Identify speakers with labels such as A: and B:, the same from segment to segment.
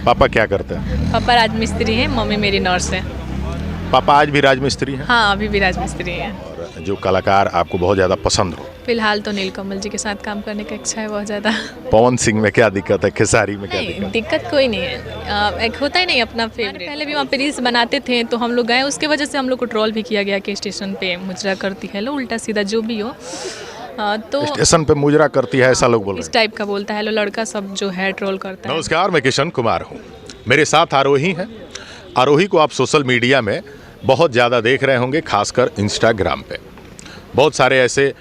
A: पापा क्या करते हैं?
B: पापा राजमिस्त्री हैं, मम्मी मेरी नर्स है।
A: पापा आज भी राजमिस्त्री हैं?
B: हाँ, अभी भी राजमिस्त्री हैं।
A: और जो कलाकार आपको बहुत ज़्यादा पसंद हो?
B: फिलहाल तो नीलकमल जी के साथ काम करने का इच्छा है बहुत ज़्यादा।
A: पवन सिंह में क्या दिक्कत है, खेसारी में क्या
B: नहीं,
A: दिक्कत?
B: दिक्कत कोई नहीं है। एक होता ही नहीं अपना फेवरेट। पहले भी वहाँ पे रील्स बनाते थे तो हम लोग गए, उसके वजह से हम लोग को ट्रोल भी किया गया कि स्टेशन पे मुजरा करती है लो, उल्टा सीधा जो भी हो। तो
A: स्टेशन पे मुजरा करती है ऐसा लोग बोल रहे
B: इस टाइप का बोलता है लो लड़का, सब जो है ट्रोल करता
A: हैं।
B: है।
A: नमस्कार, मैं किशन कुमार हूँ। मेरे साथ आरोही हैं। आरोही को आप सोशल मीडिया में बहुत ज़्यादा देख रहे होंगे, खासकर इंस्टाग्राम पे। बहुत सारे ऐसे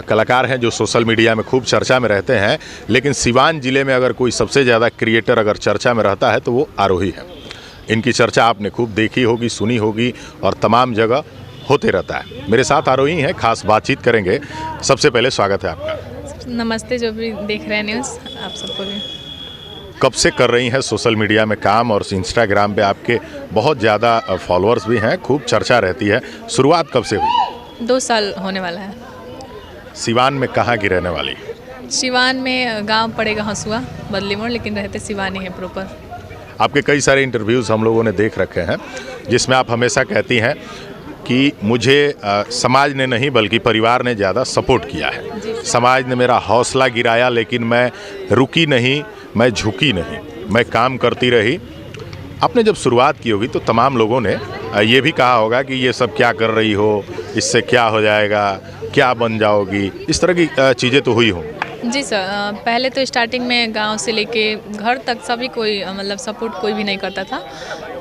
A: कलाकार हैं जो सोशल मीडिया में खूब चर्चा में रहते हैं, लेकिन सिवान ज़िले में अगर कोई सबसे ज़्यादा क्रिएटर अगर चर्चा में रहता है तो वो आरोही है। इनकी चर्चा आपने खूब देखी होगी, सुनी होगी और तमाम जगह होते रहता है। मेरे साथ आरोही हैं, खास बातचीत करेंगे। सबसे पहले स्वागत है आपका।
B: नमस्ते जो भी देख रहे हैं न्यूज़, आप सबको भी।
A: कब से कर रही हैं सोशल मीडिया में काम, और इंस्टाग्राम पे आपके बहुत ज़्यादा फॉलोअर्स भी हैं, खूब चर्चा रहती है। शुरुआत कब से हुई?
B: 2 साल होने वाला है।
A: सिवान में कहाँ की रहने वाली?
B: सिवान में गांव पड़ेगा हंसुआ, बदली मोड़, लेकिन रहते सिवान ही है प्रॉपर।
A: आपके कई सारे इंटरव्यूज़ हम लोगों ने देख रखे हैं, जिसमें आप हमेशा कहती हैं कि मुझे समाज ने नहीं बल्कि परिवार ने ज़्यादा सपोर्ट किया है। समाज ने मेरा हौसला गिराया, लेकिन मैं रुकी नहीं, मैं झुकी नहीं, मैं काम करती रही। आपने जब शुरुआत की होगी तो तमाम लोगों ने ये भी कहा होगा कि ये सब क्या कर रही हो, इससे क्या हो जाएगा, क्या बन जाओगी, इस तरह की चीज़ें तो हुई हों।
B: जी सर, पहले तो स्टार्टिंग में गांव से लेके घर तक सभी कोई मतलब सपोर्ट कोई भी नहीं करता था,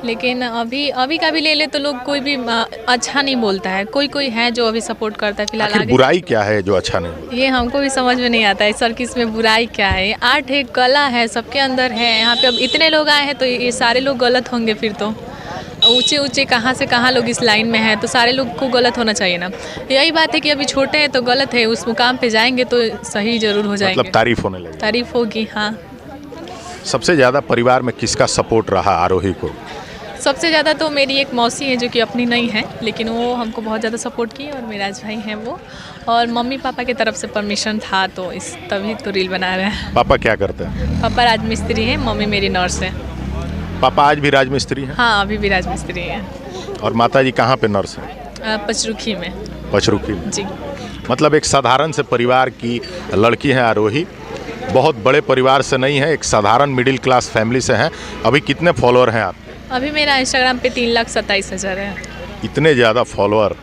B: लेकिन अभी का भी ले ले तो लोग कोई भी अच्छा नहीं बोलता है। कोई है जो अभी सपोर्ट करता है फिलहाल।
A: आखिर
B: आगे
A: बुराई क्या है जो अच्छा नहीं?
B: ये हमको भी समझ में नहीं आता है सर कि इसमें बुराई क्या है। आर्ट है, कला है, सबके अंदर है। यहाँ पे अब इतने लोग आए हैं तो ये सारे लोग गलत होंगे, फिर तो ऊंचे कहाँ से कहाँ लोग इस लाइन में हैं, तो सारे लोग को गलत होना चाहिए ना। यही बात है कि अभी छोटे हैं तो गलत है, उस मुकाम पे जाएंगे तो सही जरूर हो जाएंगे।
A: मतलब तारीफ होने लगी?
B: तारीफ होगी, हाँ।
A: सबसे ज़्यादा परिवार में किसका सपोर्ट रहा आरोही को?
B: सबसे ज़्यादा तो मेरी एक मौसी है जो कि अपनी नहीं है, लेकिन वो हमको बहुत ज़्यादा सपोर्ट की, और मेराज भाई हैं वो, और मम्मी पापा की तरफ से परमिशन था तो तभी तो रील बना रहे हैं।
A: पापा क्या करते हैं?
B: पापा राजमिस्त्री हैं, मम्मी मेरी नर्स है।
A: पापा आज भी राजमिस्त्री हैं?
B: हाँ, अभी भी राजमिस्त्री हैं।
A: और माता जी कहाँ पे नर्स हैं?
B: पचरुखी में।
A: पचरुखी में।
B: जी।
A: मतलब एक साधारण से परिवार की लड़की है आरोही, बहुत बड़े परिवार से नहीं है, एक साधारण मिडिल क्लास फैमिली से हैं। अभी कितने फॉलोअर हैं आप?
B: अभी मेरा इंस्टाग्राम पे 3,27,000 है।
A: इतने ज़्यादा फॉलोअर,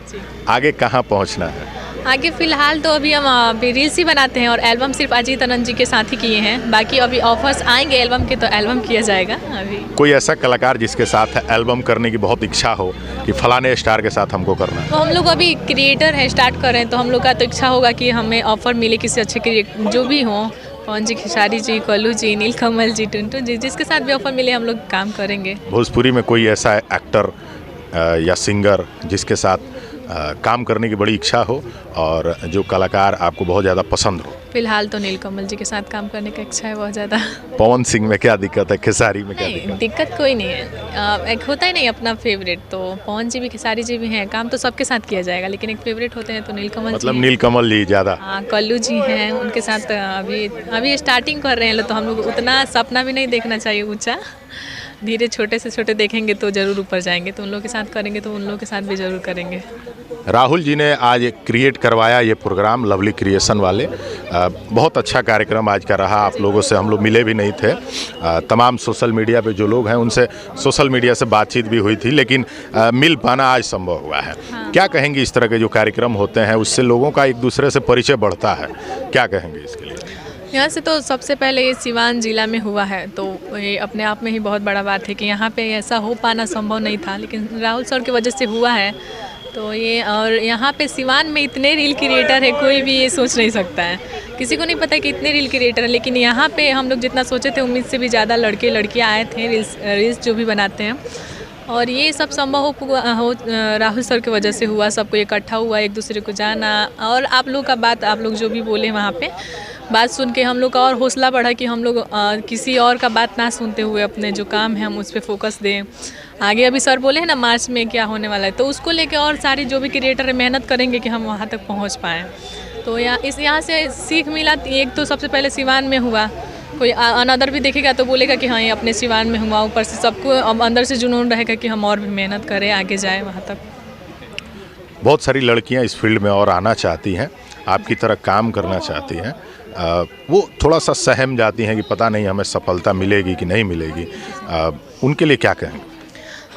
A: आगे कहाँ पहुँचना है?
B: आगे फ़िलहाल तो अभी हम रील्स ही बनाते हैं, और एल्बम सिर्फ अजीत आनंद जी के साथ ही किए हैं। बाकी अभी ऑफर्स आएंगे एल्बम के तो एल्बम किया जाएगा। अभी
A: कोई ऐसा कलाकार जिसके साथ एल्बम करने की बहुत इच्छा हो कि फलाने स्टार के साथ हमको करना है?
B: तो हम लोग अभी क्रिएटर हैं, स्टार्ट कर रहे हैं, तो हम लोग का तो इच्छा होगा कि हमें ऑफर मिले किसी अच्छे क्रिएटर जो भी हों। पवन जी, खेसारी जी, कल्लू जी, नीलकमल जी, टुनटुन जी, जिसके साथ भी ऑफर मिले हम लोग काम करेंगे।
A: भोजपुरी में कोई ऐसा एक्टर या सिंगर जिसके साथ काम करने की बड़ी इच्छा हो और जो कलाकार आपको बहुत ज़्यादा पसंद हो?
B: फिलहाल तो नीलकमल जी के साथ काम करने का इच्छा है बहुत ज़्यादा।
A: पवन सिंह में क्या दिक्कत है, खेसारी में क्या
B: नहीं,
A: दिक्कत?
B: दिक्कत कोई नहीं है। एक होता ही नहीं अपना फेवरेट, तो पवन जी भी, खेसारी जी भी हैं, काम तो सबके साथ किया जाएगा, लेकिन एक फेवरेट होते हैं तो नीलकमल
A: मतलब
B: जी।
A: नीलकमल जी ज़्यादा?
B: हाँ, कल्लू जी हैं, उनके साथ अभी स्टार्टिंग कर रहे हैं, तो हम लोग उतना सपना भी नहीं देखना चाहिए ऊंचा। धीरे छोटे से छोटे देखेंगे तो ज़रूर ऊपर जाएंगे, तो उन लोगों के साथ करेंगे तो उन लोगों के साथ भी ज़रूर करेंगे।
A: राहुल जी ने आज क्रिएट करवाया ये प्रोग्राम, लवली क्रिएशन वाले। बहुत अच्छा कार्यक्रम आज का रहा। आप लोगों से हम लोग मिले भी नहीं थे। तमाम सोशल मीडिया पे जो लोग हैं उनसे सोशल मीडिया से बातचीत भी हुई थी, लेकिन मिल पाना आज संभव हुआ है।
B: हाँ। क्या
A: क्या कहेंगे, इस तरह के जो कार्यक्रम होते हैं उससे लोगों का एक दूसरे से परिचय बढ़ता है, क्या कहेंगे इसके लिए?
B: यहाँ से तो सबसे पहले ये सिवान जिला में हुआ है, तो ये अपने आप में ही बहुत बड़ा बात है कि यहाँ पे ऐसा हो पाना संभव नहीं था, लेकिन राहुल सर की वजह से हुआ है। तो ये, और यहाँ पे सिवान में इतने रील क्रिएटर है, कोई भी ये सोच नहीं सकता है, किसी को नहीं पता कि इतने रील क्रिएटर हैं। लेकिन यहाँ पे हम लोग जितना सोचे थे उम्मीद से भी ज़्यादा लड़के लड़कियाँ आए थे रील्स जो भी बनाते हैं, और ये सब संभव हो राहुल सर की वजह से हुआ। सबको इकट्ठा हुआ, एक दूसरे को जाना, और आप लोग का बात, आप लोग जो भी बोले वहाँ पे बात सुन के हम लोग का और हौसला बढ़ा कि हम लोग किसी और का बात ना सुनते हुए अपने जो काम है हम उस पर फोकस दें। आगे अभी सर बोले हैं ना मार्च में क्या होने वाला है, तो उसको लेके और सारी जो भी क्रिएटर है मेहनत करेंगे कि हम वहाँ तक पहुँच पाएँ। तो यहाँ से सीख मिला। एक तो सबसे पहले सिवान में हुआ, कोई अनदर भी देखेगा तो बोलेगा कि हाँ ये अपने सिवान में हुआ। ऊपर से सबको अब अंदर से जुनून रहेगा कि हम और भी मेहनत करें, आगे जाएँ वहाँ तक।
A: बहुत सारी लड़कियां इस फील्ड में और आना चाहती हैं, आपकी तरह काम करना चाहती हैं, वो थोड़ा सा सहम जाती हैं कि पता नहीं हमें सफलता मिलेगी कि नहीं मिलेगी, उनके लिए क्या कहेंगे?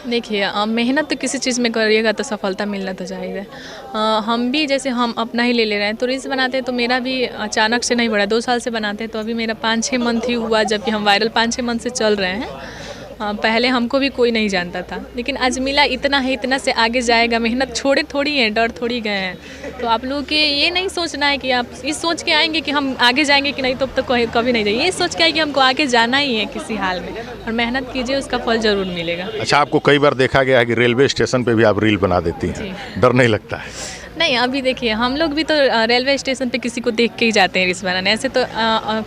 B: देखिए मेहनत तो किसी चीज़ में करिएगा तो सफलता मिलना तो चाहिए। हम भी जैसे हम अपना ही ले रहे हैं तो रील्स बनाते हैं तो मेरा भी अचानक से नहीं बढ़ा, 2 साल से बनाते हैं तो अभी मेरा 5-6 मंथ ही हुआ, जबकि हम वायरल 5-6 मंथ से चल रहे हैं। पहले हमको भी कोई नहीं जानता था, लेकिन आज मिला इतना है, इतना से आगे जाएगा। मेहनत छोड़े थोड़ी है, डर थोड़ी गए हैं। तो आप लोगों के ये नहीं सोचना है कि आप इस सोच के आएंगे कि हम आगे जाएंगे कि नहीं, तो अब तक कभी नहीं जाएंगे। ये सोच के आए कि हमको आगे जाना ही है किसी हाल में, और मेहनत कीजिए, उसका फल ज़रूर मिलेगा।
A: अच्छा, आपको कई बार देखा गया है कि रेलवे स्टेशन पे भी आप रील बना देती हैं, डर नहीं लगता है?
B: नहीं, अभी देखिए हम लोग भी तो रेलवे स्टेशन पे किसी को देख के ही जाते हैं रील्स बनाने, ऐसे तो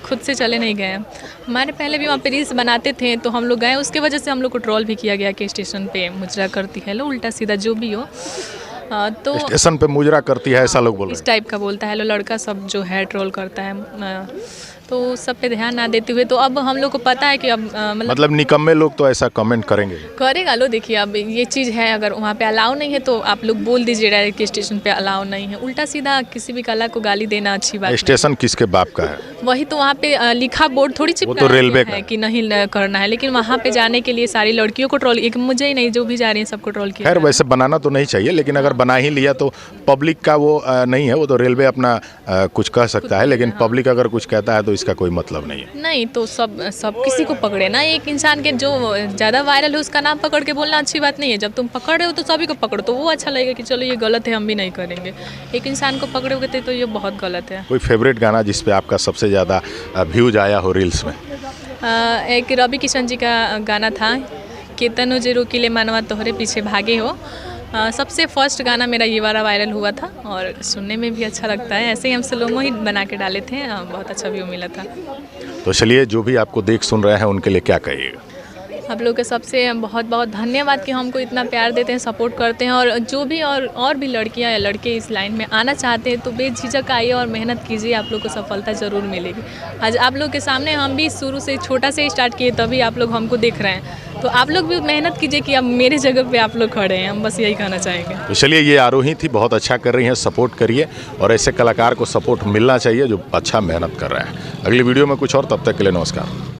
B: खुद से चले नहीं गए। हमारे पहले भी वहाँ पे रील्स बनाते थे तो हम लोग गए, उसके वजह से हम लोग को ट्रोल भी किया गया कि स्टेशन पे मुजरा करती है, लो उल्टा सीधा जो भी हो। तो
A: स्टेशन पे मुजरा करती है ऐसा लोग बोल रहे हैं।
B: इस टाइप का बोलता है, लो लड़का सब जो है ट्रोल करता है, तो सब पे ध्यान ना देते हुए तो अब हम लोग को पता है कि अब
A: मतलब निकम्मे लोग तो ऐसा कमेंट करेंगे?
B: करेगा। लो देखिए अब ये चीज़ है, अगर वहाँ पे अलाउ नहीं है तो आप लोग बोल दीजिए डायरेक्ट कि स्टेशन पे अलाउ नहीं है। उल्टा सीधा किसी भी कला को गाली देना अच्छी बात
A: स्टेशन किसके बाप का है?
B: वही तो वहाँ पे लिखा बोर्ड थोड़ी चिपका
A: तो रेलवे का
B: है कि नहीं करना है, लेकिन वहाँ पे जाने के लिए सारी लड़कियों को ट्रोल, एक मुझे ही नहीं जो भी जा रही है सबको ट्रोल किया।
A: खैर वैसे बनाना तो नहीं चाहिए, लेकिन अगर बना ही लिया तो पब्लिक का वो नहीं है, वो तो रेलवे अपना कुछ कह सकता है, लेकिन पब्लिक अगर कुछ कहता है तो इसका कोई मतलब नहीं,
B: तो सब किसी को पकड़े ना। एक इंसान के जो ज़्यादा वायरल है उसका नाम पकड़ के बोलना अच्छी बात नहीं है। जब तुम पकड़ रहे हो तो सभी को पकड़ो, तो वो अच्छा लगेगा कि चलो ये गलत है, हम भी नहीं करेंगे। एक इंसान को पकड़ोगे तो ये बहुत गलत है।
A: कोई फेवरेट गाना जिस पे आपका सबसे ज़्यादा व्यूज आया हो रील्स में?
B: एक रवि किशन जी का गाना था, केतनो जे रोकिले मानवा तोहरे पीछे भागे हो। सबसे फर्स्ट गाना मेरा ये वाला वायरल हुआ था और सुनने में भी अच्छा लगता है। ऐसे ही हम स्लोमो ही बना के डाले थे, बहुत अच्छा व्यू मिला था।
A: तो चलिए, जो भी आपको देख सुन रहे हैं उनके लिए क्या कहिएगा?
B: आप लोग के सबसे बहुत बहुत धन्यवाद कि हमको इतना प्यार देते हैं, सपोर्ट करते हैं। और जो भी और भी लड़कियां या लड़के इस लाइन में आना चाहते हैं तो बेझिझक आइए और मेहनत कीजिए, आप लोग को सफलता ज़रूर मिलेगी। आज आप लोग के सामने हम भी शुरू से छोटा से स्टार्ट किए, तभी आप लोग हमको देख रहे हैं, तो आप लोग भी मेहनत कीजिए कि अब मेरे जगह पे आप लोग खड़े हैं। हम बस यही कहना चाहेंगे।
A: तो चलिए, ये आरोही थी, बहुत अच्छा कर रही हैं, सपोर्ट करिए, और ऐसे कलाकार को सपोर्ट मिलना चाहिए जो अच्छा मेहनत कर रहा है। अगली वीडियो में कुछ और, तब तक के लिए नमस्कार।